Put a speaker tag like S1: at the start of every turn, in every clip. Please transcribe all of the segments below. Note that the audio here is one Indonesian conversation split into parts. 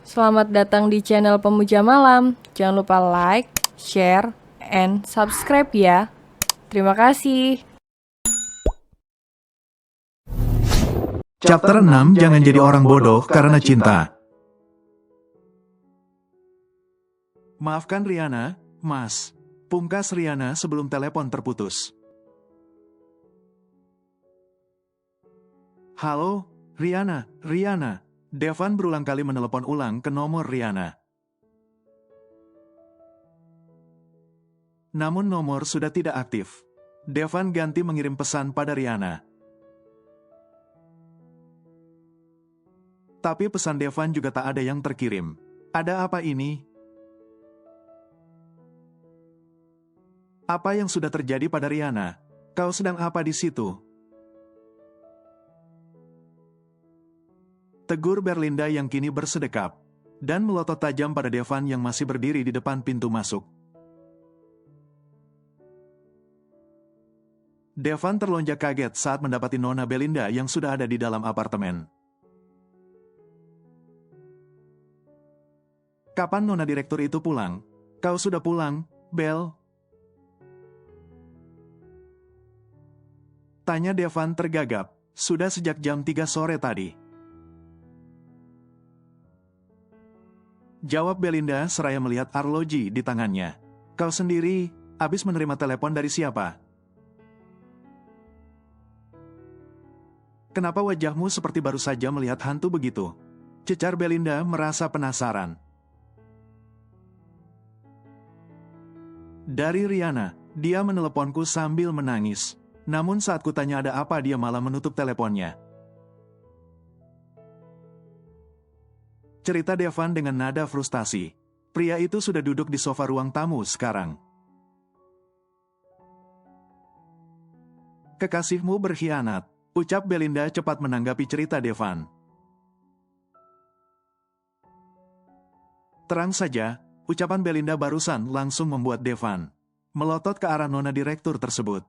S1: Selamat datang di channel Pemuja Malam. Jangan lupa like, share, and subscribe ya. Terima kasih.
S2: Chapter 6, Jangan jadi orang bodoh karena cinta. Maafkan Riana, Mas. Pungkas Riana sebelum telepon terputus. Halo, Riana. Devan berulang kali menelepon ulang ke nomor Riana. Namun nomor sudah tidak aktif. Devan ganti mengirim pesan pada Riana. Tapi pesan Devan juga tak ada yang terkirim. Ada apa ini? Apa yang sudah terjadi pada Riana? Kau sedang apa di situ? Tegur Berlinda yang kini bersedekap, dan melotot tajam pada Devan yang masih berdiri di depan pintu masuk. Devan terlonjak kaget saat mendapati Nona Belinda yang sudah ada di dalam apartemen. Kapan Nona Direktur itu pulang? Kau sudah pulang, Bel? Tanya Devan tergagap. Sudah sejak jam 3 sore tadi. Jawab Belinda seraya melihat arloji di tangannya. Kau sendiri, habis menerima telepon dari siapa? Kenapa wajahmu seperti baru saja melihat hantu begitu? Cecar Belinda merasa penasaran. Dari Riana, dia meneleponku sambil menangis. Namun saat kutanya ada apa dia malah menutup teleponnya. Cerita Devan dengan nada frustasi. Pria itu sudah duduk di sofa ruang tamu sekarang. Kekasihmu berkhianat, ucap Belinda cepat menanggapi cerita Devan. Terang saja, ucapan Belinda barusan langsung membuat Devan melotot ke arah Nona Direktur tersebut.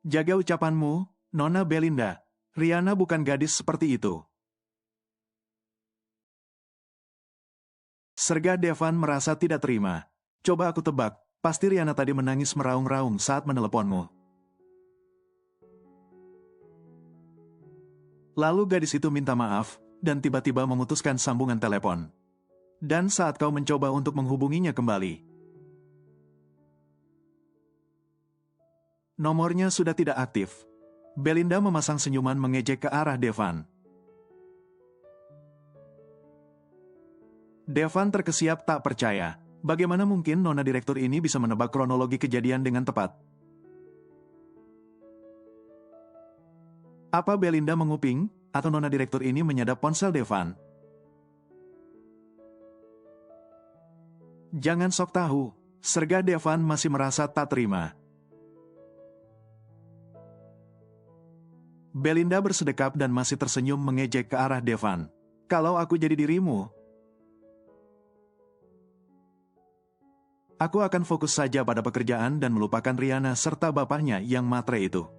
S2: Jaga ucapanmu, Nona Belinda. Riana bukan gadis seperti itu. Sergah Devan merasa tidak terima. Coba aku tebak, pasti Riana tadi menangis meraung-raung saat meneleponmu. Lalu gadis itu minta maaf, dan tiba-tiba memutuskan sambungan telepon. Dan saat kau mencoba untuk menghubunginya kembali, nomornya sudah tidak aktif. Belinda memasang senyuman mengejek ke arah Devan. Devan terkesiap tak percaya. Bagaimana mungkin Nona Direktur ini bisa menebak kronologi kejadian dengan tepat? Apa Belinda menguping, atau Nona Direktur ini menyadap ponsel Devan? Jangan sok tahu, sergah Devan masih merasa tak terima. Belinda bersedekap dan masih tersenyum mengejek ke arah Devan. Kalau aku jadi dirimu, aku akan fokus saja pada pekerjaan dan melupakan Riana serta bapaknya yang matre itu.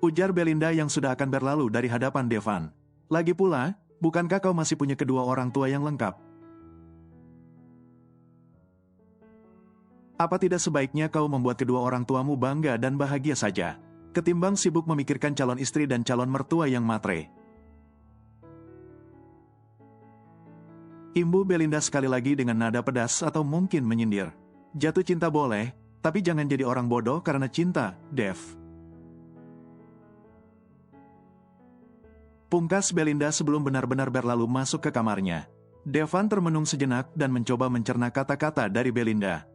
S2: Ujar Belinda yang sudah akan berlalu dari hadapan Devan. Lagi pula, bukankah kau masih punya kedua orang tua yang lengkap? Apa tidak sebaiknya kau membuat kedua orang tuamu bangga dan bahagia saja, ketimbang sibuk memikirkan calon istri dan calon mertua yang matre? Imbu Belinda sekali lagi dengan nada pedas atau mungkin menyindir. Jatuh cinta boleh, tapi jangan jadi orang bodoh karena cinta, Dev. Pungkas Belinda sebelum benar-benar berlalu masuk ke kamarnya. Devan termenung sejenak dan mencoba mencerna kata-kata dari Belinda.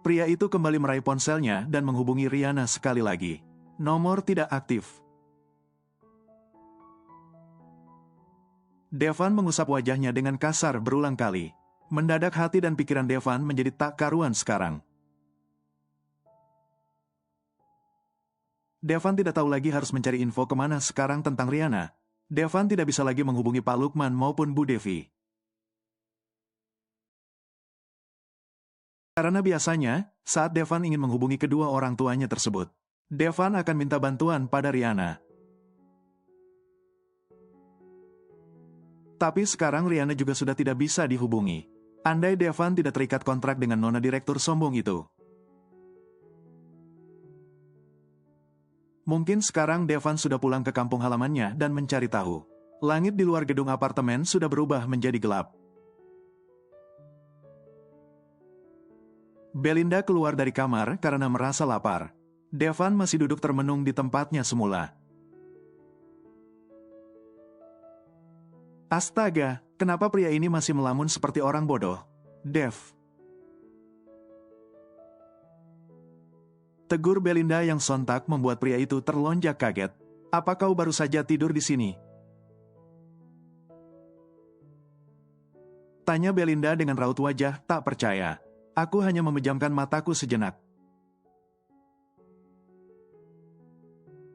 S2: Pria itu kembali meraih ponselnya dan menghubungi Riana sekali lagi. Nomor tidak aktif. Devan mengusap wajahnya dengan kasar berulang kali. Mendadak hati dan pikiran Devan menjadi tak karuan sekarang. Devan tidak tahu lagi harus mencari info kemana sekarang tentang Riana. Devan tidak bisa lagi menghubungi Pak Lukman maupun Bu Devi. Karena biasanya, saat Devan ingin menghubungi kedua orang tuanya tersebut, Devan akan minta bantuan pada Rihanna. Tapi sekarang Rihanna juga sudah tidak bisa dihubungi. Andai Devan tidak terikat kontrak dengan nona direktur sombong itu. Mungkin sekarang Devan sudah pulang ke kampung halamannya dan mencari tahu. Langit di luar gedung apartemen sudah berubah menjadi gelap. Belinda keluar dari kamar karena merasa lapar. Devan masih duduk termenung di tempatnya semula. Astaga, kenapa pria ini masih melamun seperti orang bodoh? Dev. Tegur Belinda yang sontak membuat pria itu terlonjak kaget. Apa kau baru saja tidur di sini? Tanya Belinda dengan raut wajah tak percaya. Aku hanya memejamkan mataku sejenak.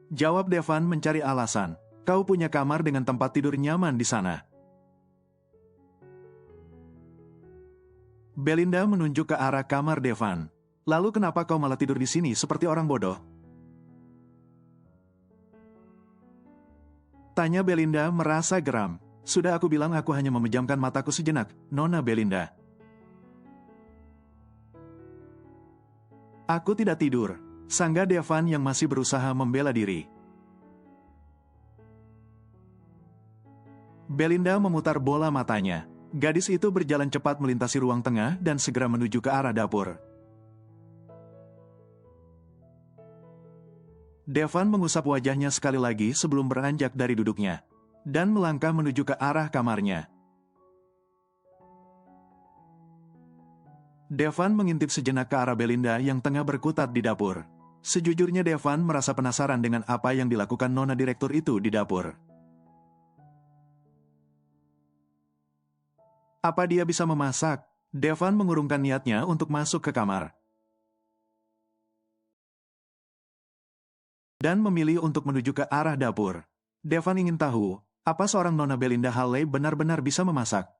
S2: Jawab Devan mencari alasan. Kau punya kamar dengan tempat tidur nyaman di sana. Belinda menunjuk ke arah kamar Devan. Lalu kenapa kau malah tidur di sini seperti orang bodoh? Tanya Belinda merasa geram. Sudah aku bilang aku hanya memejamkan mataku sejenak, Nona Belinda. Aku tidak tidur, sanggah Devan yang masih berusaha membela diri. Belinda memutar bola matanya. Gadis itu berjalan cepat melintasi ruang tengah dan segera menuju ke arah dapur. Devan mengusap wajahnya sekali lagi sebelum beranjak dari duduknya, dan melangkah menuju ke arah kamarnya. Devan mengintip sejenak ke arah Belinda yang tengah berkutat di dapur. Sejujurnya Devan merasa penasaran dengan apa yang dilakukan nona direktur itu di dapur. Apa dia bisa memasak? Devan mengurungkan niatnya untuk masuk ke kamar. Dan memilih untuk menuju ke arah dapur. Devan ingin tahu, apa seorang nona Belinda Halley benar-benar bisa memasak?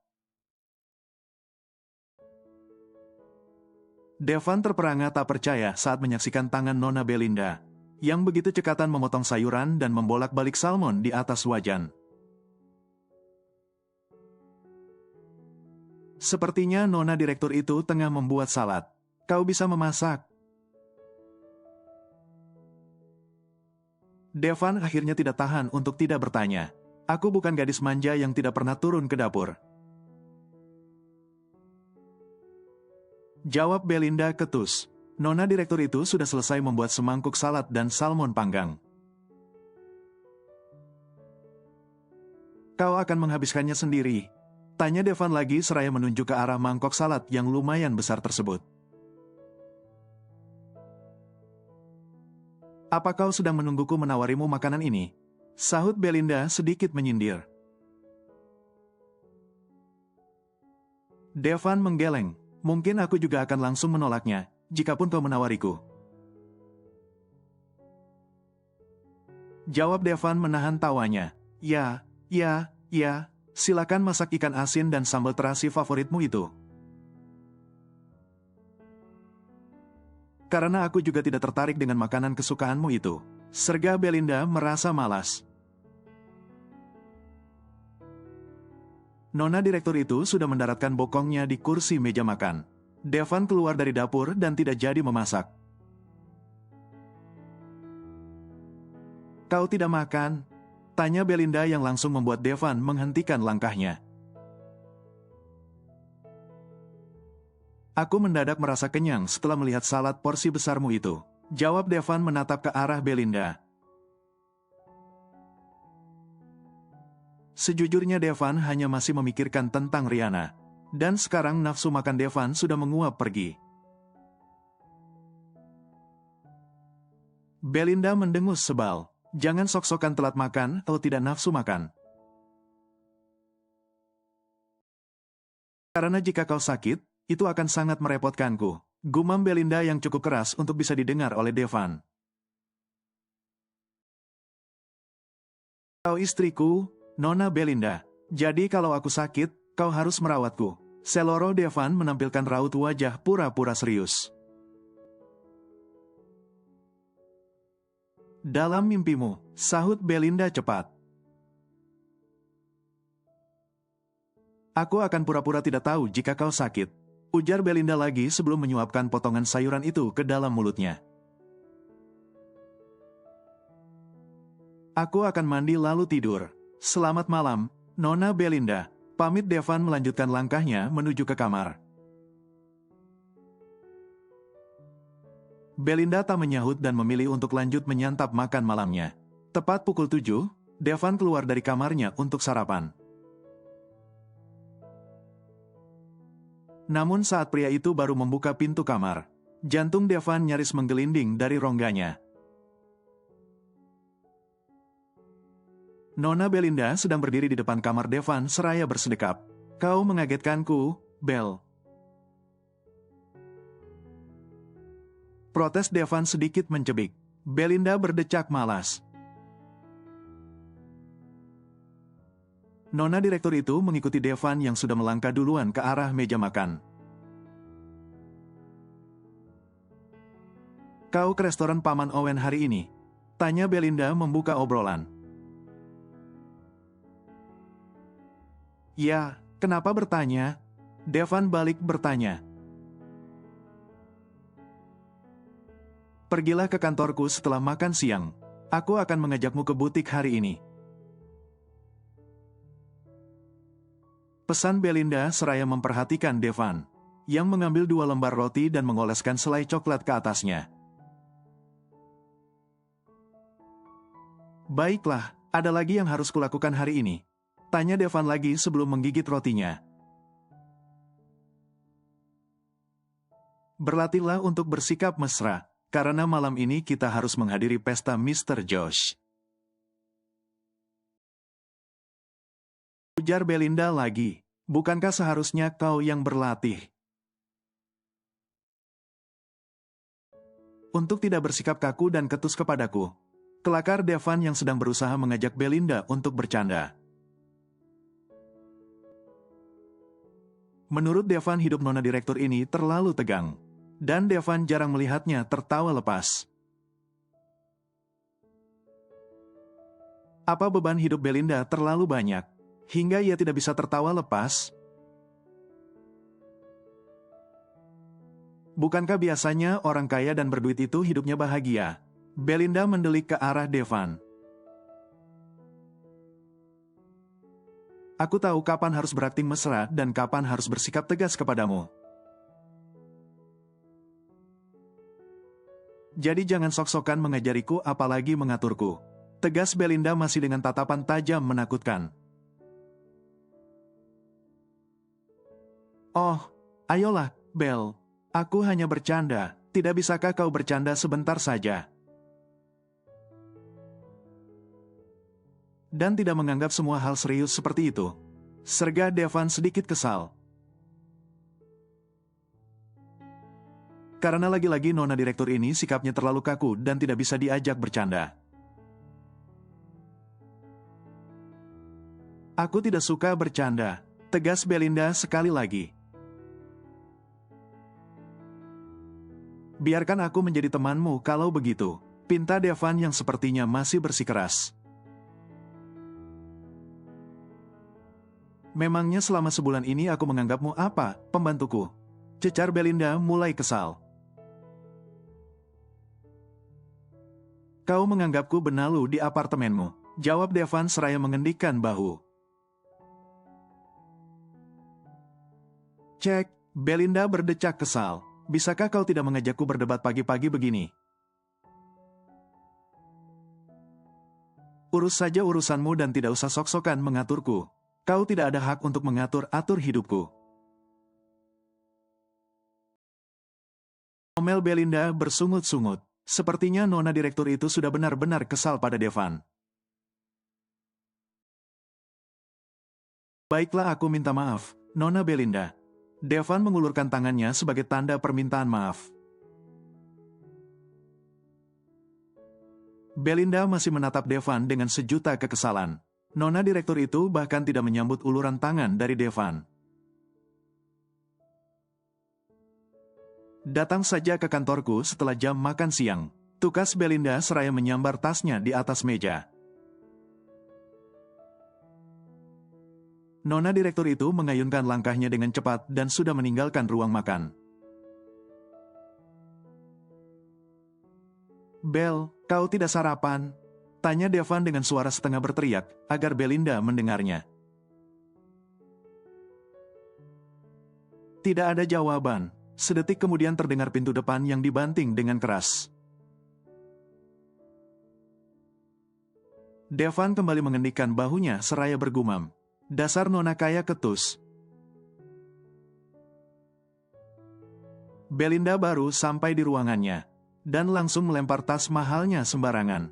S2: Devan terperangah tak percaya saat menyaksikan tangan nona Belinda, yang begitu cekatan memotong sayuran dan membolak-balik salmon di atas wajan. Sepertinya nona direktur itu tengah membuat salad. Kau bisa memasak? Devan akhirnya tidak tahan untuk tidak bertanya. Aku bukan gadis manja yang tidak pernah turun ke dapur. Jawab Belinda ketus. Nona direktur itu sudah selesai membuat semangkuk salad dan salmon panggang. Kau akan menghabiskannya sendiri? Tanya Devan lagi seraya menunjuk ke arah mangkok salad yang lumayan besar tersebut. Apa kau sedang menungguku menawarimu makanan ini? Sahut Belinda sedikit menyindir. Devan menggeleng. Mungkin aku juga akan langsung menolaknya, jikapun kau menawariku. Jawab Devan menahan tawanya. Ya, silakan masak ikan asin dan sambal terasi favoritmu itu. Karena aku juga tidak tertarik dengan makanan kesukaanmu itu. Sergah Belinda merasa malas. Nona direktur itu sudah mendaratkan bokongnya di kursi meja makan. Devan keluar dari dapur dan tidak jadi memasak. Kau tidak makan? Tanya Belinda yang langsung membuat Devan menghentikan langkahnya. Aku mendadak merasa kenyang setelah melihat salad porsi besarmu itu. Jawab Devan menatap ke arah Belinda. Sejujurnya Devan hanya masih memikirkan tentang Rihanna. Dan sekarang nafsu makan Devan sudah menguap pergi. Belinda mendengus sebal. Jangan sok-sokan telat makan atau tidak nafsu makan. Karena jika kau sakit, itu akan sangat merepotkanku. Gumam Belinda yang cukup keras untuk bisa didengar oleh Devan. Kau istriku, Nona Belinda. Jadi kalau aku sakit, kau harus merawatku. Seloroh Devan menampilkan raut wajah pura-pura serius. Dalam mimpimu, sahut Belinda cepat. Aku akan pura-pura tidak tahu jika kau sakit, ujar Belinda lagi sebelum menyuapkan potongan sayuran itu ke dalam mulutnya. Aku akan mandi lalu tidur. Selamat malam, Nona Belinda. Pamit Devan melanjutkan langkahnya menuju ke kamar. Belinda tak menyahut dan memilih untuk lanjut menyantap makan malamnya. Tepat pukul 7, Devan keluar dari kamarnya untuk sarapan. Namun saat pria itu baru membuka pintu kamar, jantung Devan nyaris menggelinding dari rongganya. Nona Belinda sedang berdiri di depan kamar Devan seraya bersedekap. Kau mengagetkanku, Bel. Protes Devan sedikit mencebik. Belinda berdecak malas. Nona direktur itu mengikuti Devan yang sudah melangkah duluan ke arah meja makan. Kau ke restoran Paman Owen hari ini? Tanya Belinda membuka obrolan. Ya, kenapa bertanya? Devan balik bertanya. Pergilah ke kantorku setelah makan siang. Aku akan mengajakmu ke butik hari ini. Pesan Belinda seraya memperhatikan Devan, yang mengambil 2 lembar roti dan mengoleskan selai coklat ke atasnya. Baiklah, ada lagi yang harus kulakukan hari ini? Tanya Devan lagi sebelum menggigit rotinya. Berlatihlah untuk bersikap mesra, karena malam ini kita harus menghadiri pesta Mr. Josh. Ujar Belinda lagi, bukankah seharusnya kau yang berlatih? Untuk tidak bersikap kaku dan ketus kepadaku. Kelakar Devan yang sedang berusaha mengajak Belinda untuk bercanda. Menurut Devan, hidup nona direktur ini terlalu tegang. Dan Devan jarang melihatnya tertawa lepas. Apa beban hidup Belinda terlalu banyak, hingga ia tidak bisa tertawa lepas? Bukankah biasanya orang kaya dan berduit itu hidupnya bahagia? Belinda mendelik ke arah Devan. Aku tahu kapan harus berakting mesra dan kapan harus bersikap tegas kepadamu. Jadi jangan sok-sokan mengajariku apalagi mengaturku. Tegas Belinda masih dengan tatapan tajam menakutkan. Oh, ayolah, Bel. Aku hanya bercanda. Tidak bisakah kau bercanda sebentar saja? Dan tidak menganggap semua hal serius seperti itu. Serga Devan sedikit kesal. Karena lagi-lagi nona direktur ini sikapnya terlalu kaku dan tidak bisa diajak bercanda. Aku tidak suka bercanda, tegas Belinda sekali lagi. Biarkan aku menjadi temanmu kalau begitu, pinta Devan yang sepertinya masih bersikeras. Memangnya selama sebulan ini aku menganggapmu apa, pembantuku? Cecar Belinda mulai kesal. Kau menganggapku benalu di apartemenmu, jawab Devan seraya mengendikkan bahu. Cek, Belinda berdecak kesal. Bisakah kau tidak mengajakku berdebat pagi-pagi begini? Urus saja urusanmu dan tidak usah sok-sokan mengaturku. Kau tidak ada hak untuk mengatur-atur hidupku. Omel Belinda bersungut-sungut. Sepertinya nona direktur itu sudah benar-benar kesal pada Devan. Baiklah, aku minta maaf, Nona Belinda. Devan mengulurkan tangannya sebagai tanda permintaan maaf. Belinda masih menatap Devan dengan sejuta kekesalan. Nona direktur itu bahkan tidak menyambut uluran tangan dari Devan. Datang saja ke kantorku setelah jam makan siang. Tukas Belinda seraya menyambar tasnya di atas meja. Nona direktur itu mengayunkan langkahnya dengan cepat dan sudah meninggalkan ruang makan. "Bel, kau tidak sarapan?" tanya Devan dengan suara setengah berteriak, agar Belinda mendengarnya. Tidak ada jawaban. Sedetik kemudian terdengar pintu depan yang dibanting dengan keras. Devan kembali mengendikkan bahunya seraya bergumam, "Dasar nona kaya ketus." Belinda baru sampai di ruangannya, dan langsung melempar tas mahalnya sembarangan.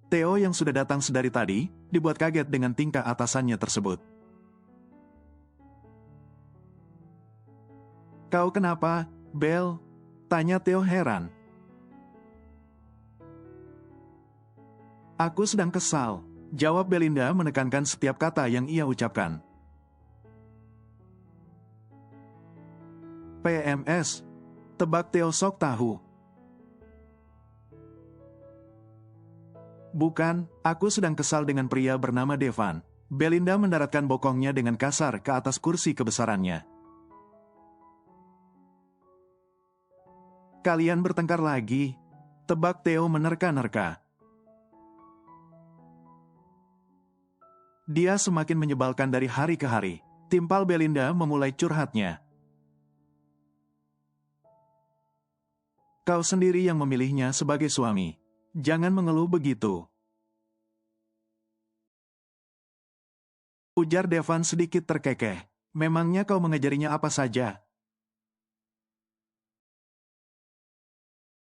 S2: Theo yang sudah datang sedari tadi, dibuat kaget dengan tingkah atasannya tersebut. "Kau kenapa, Bel?" tanya Theo heran. "Aku sedang kesal," jawab Belinda menekankan setiap kata yang ia ucapkan. "PMS," tebak Theo sok tahu. "Bukan, aku sedang kesal dengan pria bernama Devan." Belinda mendaratkan bokongnya dengan kasar ke atas kursi kebesarannya. "Kalian bertengkar lagi," tebak Theo menerka-nerka. Dia semakin menyebalkan dari hari ke hari. Timpal Belinda memulai curhatnya. "Kau sendiri yang memilihnya sebagai suami. Jangan mengeluh begitu," ujar Devan sedikit terkekeh. "Memangnya kau mengajarinya apa saja?"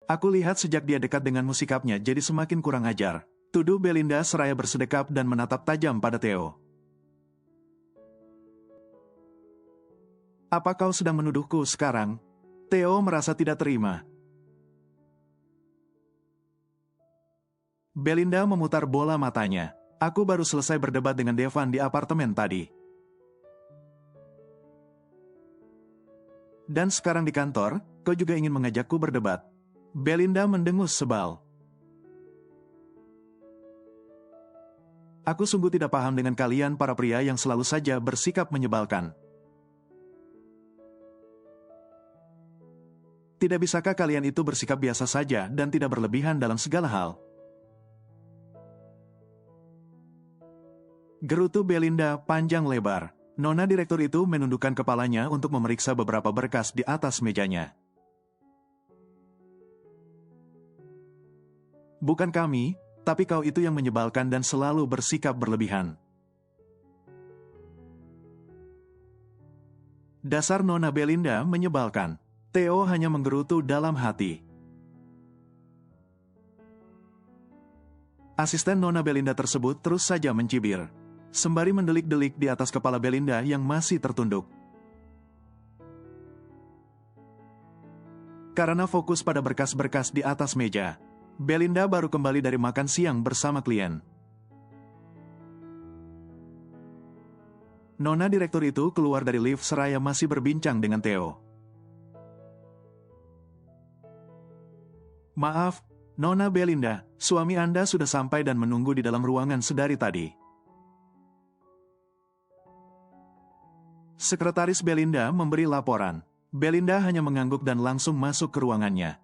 S2: "Aku lihat sejak dia dekat denganmu sikapnya jadi semakin kurang ajar," tuduh Belinda seraya bersedekap dan menatap tajam pada Theo. "Apa kau sedang menuduhku sekarang?" Theo merasa tidak terima. Belinda memutar bola matanya. "Aku baru selesai berdebat dengan Devan di apartemen tadi. Dan sekarang di kantor, kau juga ingin mengajakku berdebat." Belinda mendengus sebal. "Aku sungguh tidak paham dengan kalian para pria yang selalu saja bersikap menyebalkan. Tidak bisakah kalian itu bersikap biasa saja dan tidak berlebihan dalam segala hal?" Gerutu Belinda panjang lebar. Nona direktur itu menundukkan kepalanya untuk memeriksa beberapa berkas di atas mejanya. "Bukan kami, tapi kau itu yang menyebalkan dan selalu bersikap berlebihan." Dasar Nona Belinda menyebalkan. Theo hanya menggerutu dalam hati. Asisten Nona Belinda tersebut terus saja mencibir, sembari mendelik-delik di atas kepala Belinda yang masih tertunduk. Karena fokus pada berkas-berkas di atas meja, Belinda baru kembali dari makan siang bersama klien. Nona direktur itu keluar dari lift seraya masih berbincang dengan Theo. "Maaf, Nona Belinda, suami Anda sudah sampai dan menunggu di dalam ruangan sedari tadi." Sekretaris Belinda memberi laporan. Belinda hanya mengangguk dan langsung masuk ke ruangannya.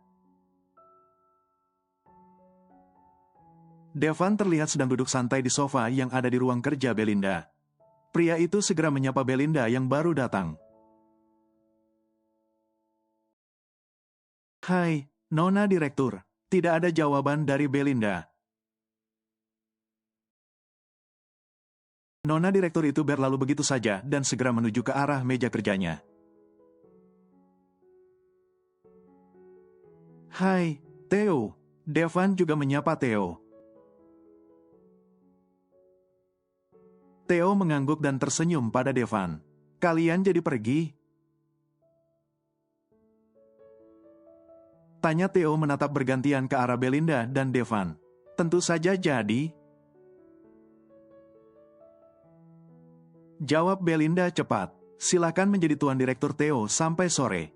S2: Devan terlihat sedang duduk santai di sofa yang ada di ruang kerja Belinda. Pria itu segera menyapa Belinda yang baru datang. "Hai, Nona Direktur." Tidak ada jawaban dari Belinda. Nona Direktur itu berlalu begitu saja dan segera menuju ke arah meja kerjanya. "Hai, Theo." Devan juga menyapa Theo. Theo mengangguk dan tersenyum pada Devan. "Kalian jadi pergi?" tanya Theo menatap bergantian ke arah Belinda dan Devan. "Tentu saja jadi," jawab Belinda cepat. Silakan menjadi tuan direktur Theo sampai sore.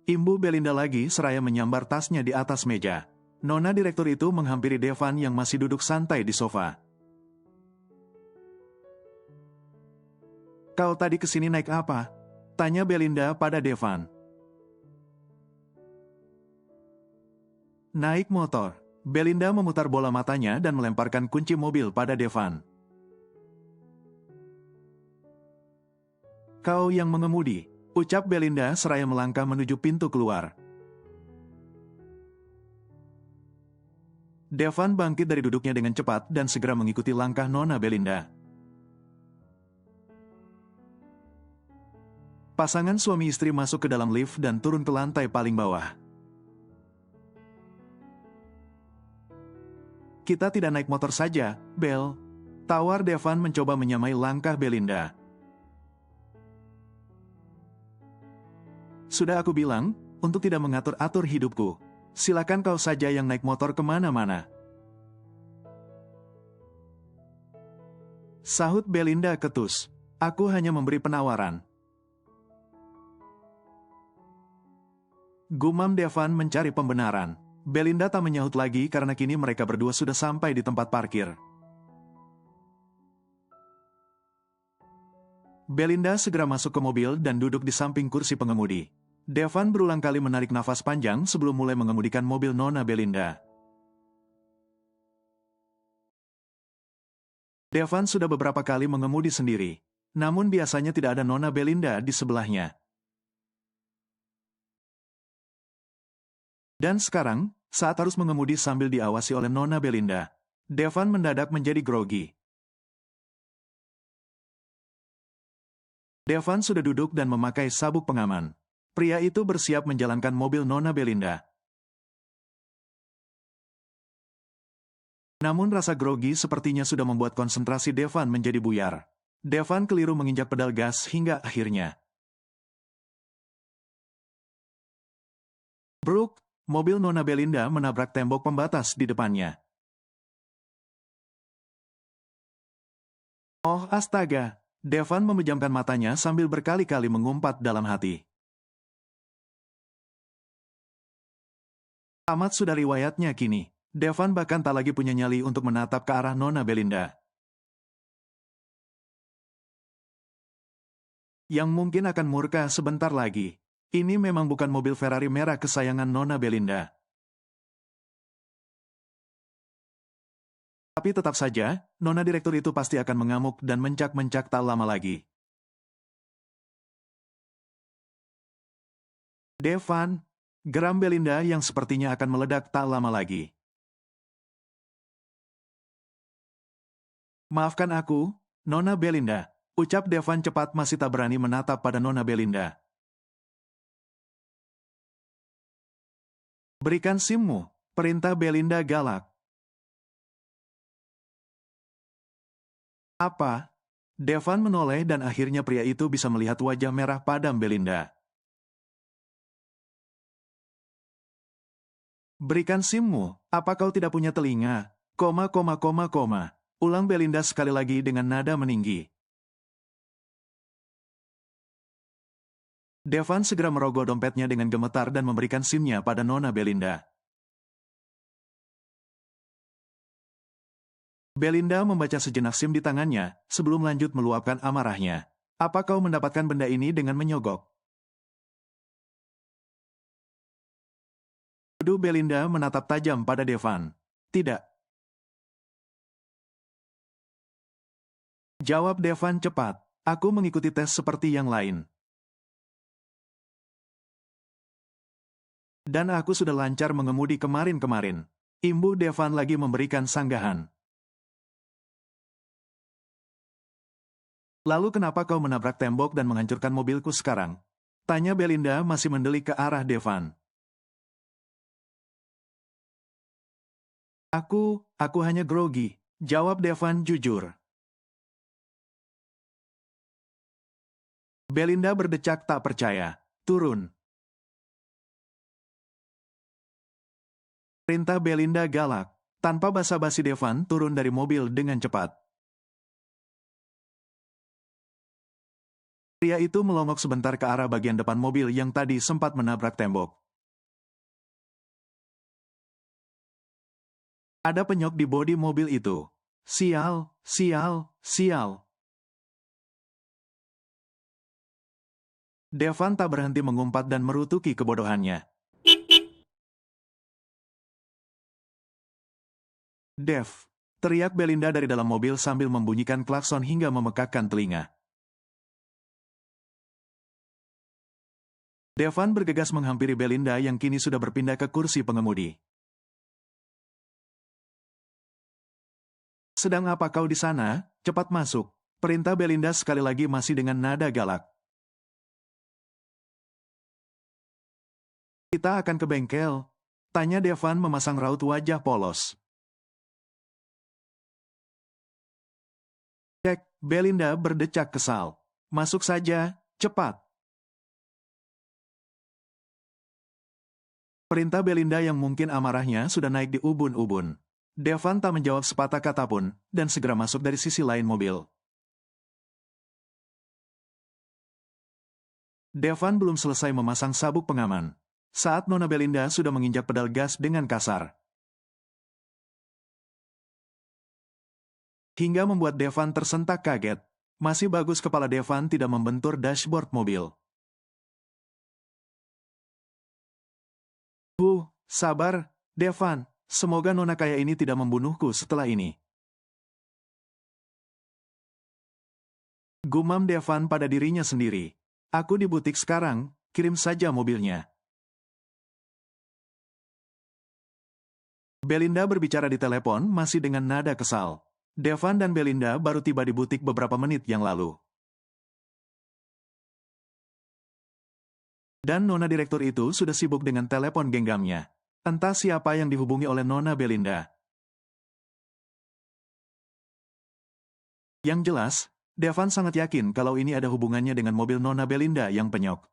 S2: Imbu Belinda lagi seraya menyambar tasnya di atas meja. Nona direktur itu menghampiri Devan yang masih duduk santai di sofa. Kau tadi kesini naik apa? Tanya Belinda pada Devan. Naik motor. Belinda memutar bola matanya dan melemparkan kunci mobil pada Devan. Kau yang mengemudi, ucap Belinda seraya melangkah menuju pintu keluar. Devan bangkit dari duduknya dengan cepat dan segera mengikuti langkah Nona Belinda. Pasangan suami istri masuk ke dalam lift dan turun ke lantai paling bawah. Kita tidak naik motor saja, Bel. Tawar Devan mencoba menyamai langkah Belinda. Sudah aku bilang, untuk tidak mengatur-atur hidupku. Silakan kau saja yang naik motor kemana-mana. Sahut Belinda ketus. Aku hanya memberi penawaran. Gumam Devan mencari pembenaran. Belinda tak menyahut lagi karena kini mereka berdua sudah sampai di tempat parkir. Belinda segera masuk ke mobil dan duduk di samping kursi pengemudi. Devan berulang kali menarik nafas panjang sebelum mulai mengemudikan mobil Nona Belinda. Devan sudah beberapa kali mengemudi sendiri, namun biasanya tidak ada Nona Belinda di sebelahnya. Dan sekarang, saat harus mengemudi sambil diawasi oleh Nona Belinda, Devan mendadak menjadi grogi. Devan sudah duduk dan memakai sabuk pengaman. Pria itu bersiap menjalankan mobil Nona Belinda. Namun rasa grogi sepertinya sudah membuat konsentrasi Devan menjadi buyar. Devan keliru menginjak pedal gas hingga akhirnya. Bruk, mobil Nona Belinda menabrak tembok pembatas di depannya. Oh astaga, Devan memejamkan matanya sambil berkali-kali mengumpat dalam hati. Tamat sudah riwayatnya kini. Devan bahkan tak lagi punya nyali untuk menatap ke arah Nona Belinda. Yang mungkin akan murka sebentar lagi. Ini memang bukan mobil Ferrari merah kesayangan Nona Belinda. Tapi tetap saja, Nona direktur itu pasti akan mengamuk dan mencak-mencak tak lama lagi. Devan, geram Belinda yang sepertinya akan meledak tak lama lagi. Maafkan aku, Nona Belinda, ucap Devan cepat masih tak berani menatap pada Nona Belinda. Berikan SIM-mu, perintah Belinda galak. Apa? Devan menoleh dan akhirnya pria itu bisa melihat wajah merah padam Belinda. Berikan SIM-mu, apa kau tidak punya telinga? Koma. Ulang Belinda sekali lagi dengan nada meninggi. Devan segera merogoh dompetnya dengan gemetar dan memberikan SIM-nya pada Nona Belinda. Belinda membaca sejenak SIM di tangannya, sebelum lanjut meluapkan amarahnya. Apa kau mendapatkan benda ini dengan menyogok? Tuduh Belinda menatap tajam pada Devan. Tidak. Jawab Devan cepat. Aku mengikuti tes seperti yang lain. Dan aku sudah lancar mengemudi kemarin-kemarin. Imbu Devan lagi memberikan sanggahan. Lalu kenapa kau menabrak tembok dan menghancurkan mobilku sekarang? Tanya Belinda masih mendelik ke arah Devan. Aku hanya grogi. Jawab Devan jujur. Belinda berdecak tak percaya. Turun. Perintah Belinda galak. Tanpa basa-basi Devan turun dari mobil dengan cepat. Pria itu melongok sebentar ke arah bagian depan mobil yang tadi sempat menabrak tembok. Ada penyok di bodi mobil itu. Sial, sial, sial. Devan tak berhenti mengumpat dan merutuki kebodohannya. Dev, teriak Belinda dari dalam mobil sambil membunyikan klakson hingga memekakkan telinga. Devan bergegas menghampiri Belinda yang kini sudah berpindah ke kursi pengemudi. Sedang apa kau di sana? Cepat masuk. Perintah Belinda sekali lagi masih dengan nada galak. Kita akan ke bengkel. Tanya Devan memasang raut wajah polos. Cek, Belinda berdecak kesal. Masuk saja, cepat. Perintah Belinda yang mungkin amarahnya sudah naik di ubun-ubun. Devan tak menjawab sepatah kata pun, dan segera masuk dari sisi lain mobil. Devan belum selesai memasang sabuk pengaman saat Nona Belinda sudah menginjak pedal gas dengan kasar. Hingga membuat Devan tersentak kaget. Masih bagus kepala Devan tidak membentur dashboard mobil. Sabar, Devan. Semoga nona kaya ini tidak membunuhku setelah ini. Gumam Devan pada dirinya sendiri. Aku di butik sekarang, kirim saja mobilnya. Belinda berbicara di telepon masih dengan nada kesal. Devan dan Belinda baru tiba di butik beberapa menit yang lalu. Dan nona direktur itu sudah sibuk dengan telepon genggamnya. Entah siapa yang dihubungi oleh nona Belinda. Yang jelas, Devan sangat yakin kalau ini ada hubungannya dengan mobil nona Belinda yang penyok.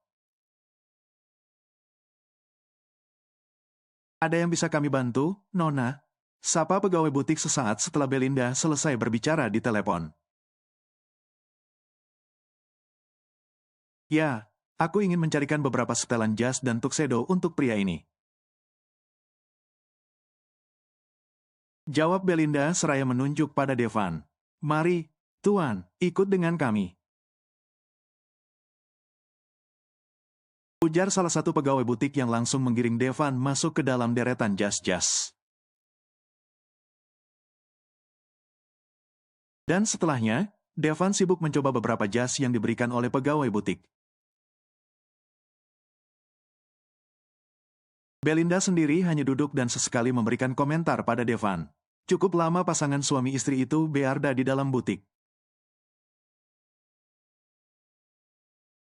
S2: Ada yang bisa kami bantu, Nona? Sapa pegawai butik sesaat setelah Belinda selesai berbicara di telepon. Ya, aku ingin mencarikan beberapa setelan jas dan tuxedo untuk pria ini. Jawab Belinda seraya menunjuk pada Devan. Mari, Tuan, ikut dengan kami. Ujar salah satu pegawai butik yang langsung menggiring Devan masuk ke dalam deretan jas-jas. Dan setelahnya, Devan sibuk mencoba beberapa jas yang diberikan oleh pegawai butik. Belinda sendiri hanya duduk dan sesekali memberikan komentar pada Devan. Cukup lama pasangan suami istri itu bearda di dalam butik.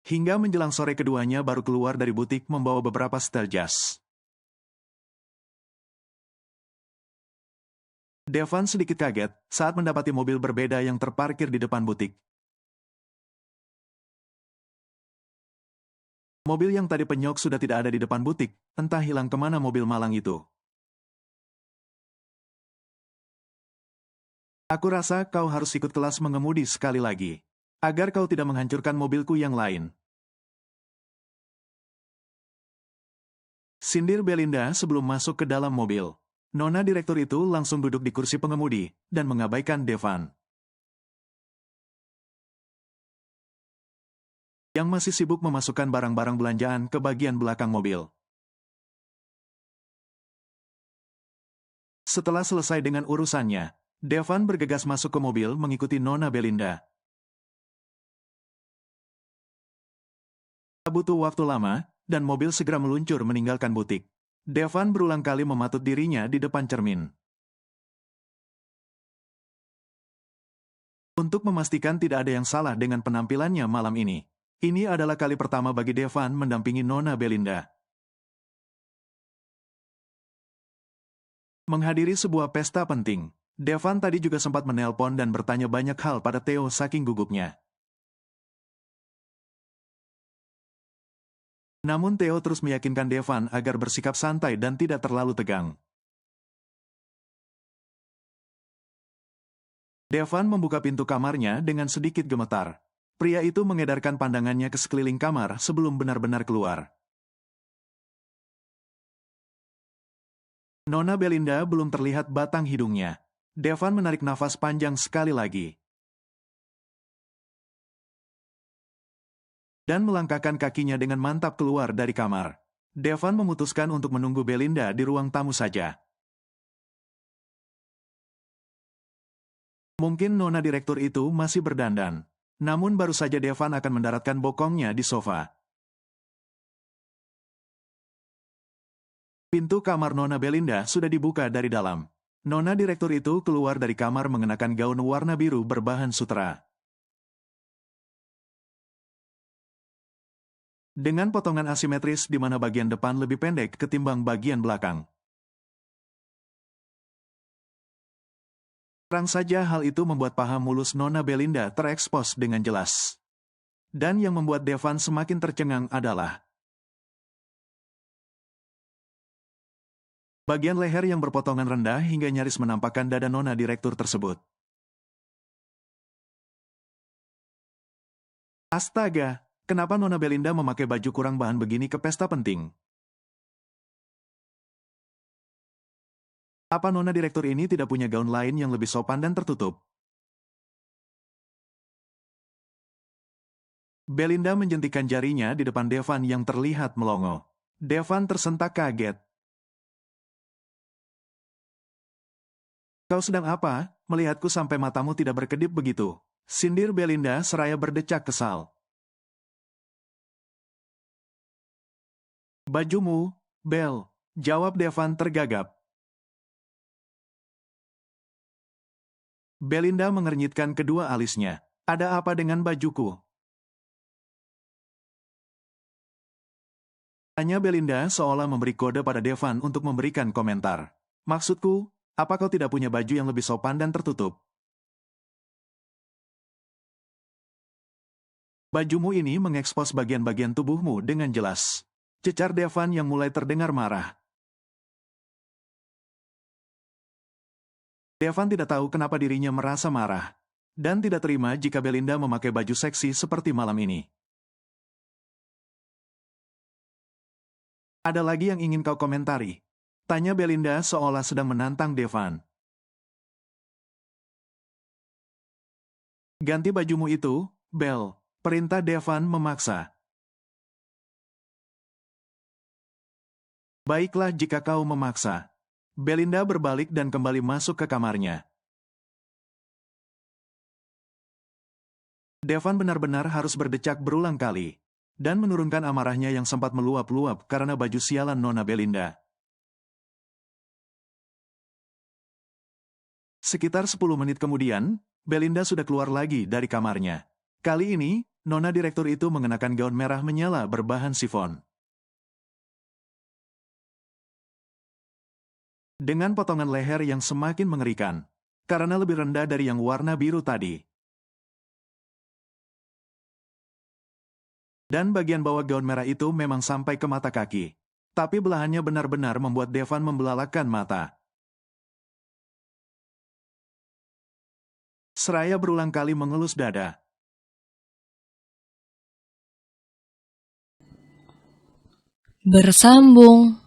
S2: Hingga menjelang sore keduanya baru keluar dari butik membawa beberapa setel jas. Devan sedikit kaget saat mendapati mobil berbeda yang terparkir di depan butik. Mobil yang tadi penyok sudah tidak ada di depan butik, entah hilang kemana mobil malang itu. Aku rasa kau harus ikut kelas mengemudi sekali lagi, agar kau tidak menghancurkan mobilku yang lain. Sindir Belinda sebelum masuk ke dalam mobil. Nona direktur itu langsung duduk di kursi pengemudi dan mengabaikan Devan, yang masih sibuk memasukkan barang-barang belanjaan ke bagian belakang mobil. Setelah selesai dengan urusannya, Devan bergegas masuk ke mobil mengikuti Nona Belinda. Tak butuh waktu lama, dan mobil segera meluncur meninggalkan butik. Devan berulang kali mematut dirinya di depan cermin. Untuk memastikan tidak ada yang salah dengan penampilannya malam ini. Ini adalah kali pertama bagi Devan mendampingi Nona Belinda. Menghadiri sebuah pesta penting, Devan tadi juga sempat menelpon dan bertanya banyak hal pada Theo saking gugupnya. Namun Theo terus meyakinkan Devan agar bersikap santai dan tidak terlalu tegang. Devan membuka pintu kamarnya dengan sedikit gemetar. Pria itu mengedarkan pandangannya ke sekeliling kamar sebelum benar-benar keluar. Nona Belinda belum terlihat batang hidungnya. Devan menarik nafas panjang sekali lagi. Dan melangkahkan kakinya dengan mantap keluar dari kamar. Devan memutuskan untuk menunggu Belinda di ruang tamu saja. Mungkin nona direktur itu masih berdandan. Namun baru saja Devan akan mendaratkan bokongnya di sofa. Pintu kamar nona Belinda sudah dibuka dari dalam. Nona direktur itu keluar dari kamar mengenakan gaun warna biru berbahan sutera. Dengan potongan asimetris di mana bagian depan lebih pendek ketimbang bagian belakang. Terang saja hal itu membuat paha mulus nona Belinda terekspos dengan jelas. Dan yang membuat Devan semakin tercengang adalah bagian leher yang berpotongan rendah hingga nyaris menampakkan dada nona direktur tersebut. Astaga, kenapa nona Belinda memakai baju kurang bahan begini ke pesta penting? Apa nona direktur ini tidak punya gaun lain yang lebih sopan dan tertutup? Belinda menjentikkan jarinya di depan Devan yang terlihat melongo. Devan tersentak kaget. Kau sedang apa? Melihatku sampai matamu tidak berkedip begitu. Sindir Belinda seraya berdecak kesal. Bajumu, Bel, jawab Devan tergagap. Belinda mengernyitkan kedua alisnya. Ada apa dengan bajuku? Tanya Belinda seolah memberi kode pada Devan untuk memberikan komentar. Maksudku, apa kau tidak punya baju yang lebih sopan dan tertutup? Bajumu ini mengekspos bagian-bagian tubuhmu dengan jelas. Cecar Devan yang mulai terdengar marah. Devan tidak tahu kenapa dirinya merasa marah. Dan tidak terima jika Belinda memakai baju seksi seperti malam ini. Ada lagi yang ingin kau komentari? Tanya Belinda seolah sedang menantang Devan. Ganti bajumu itu, Bel. Perintah Devan memaksa. Baiklah jika kau memaksa. Belinda berbalik dan kembali masuk ke kamarnya. Devan benar-benar harus berdecak berulang kali. Dan menurunkan amarahnya yang sempat meluap-luap karena baju sialan nona Belinda. Sekitar 10 menit kemudian, Belinda sudah keluar lagi dari kamarnya. Kali ini, nona direktur itu mengenakan gaun merah menyala berbahan sifon. Dengan potongan leher yang semakin mengerikan, karena lebih rendah dari yang warna biru tadi. Dan bagian bawah gaun merah itu memang sampai ke mata kaki. Tapi belahannya benar-benar membuat Devan membelalakkan mata. Seraya berulang kali mengelus dada.
S1: Bersambung.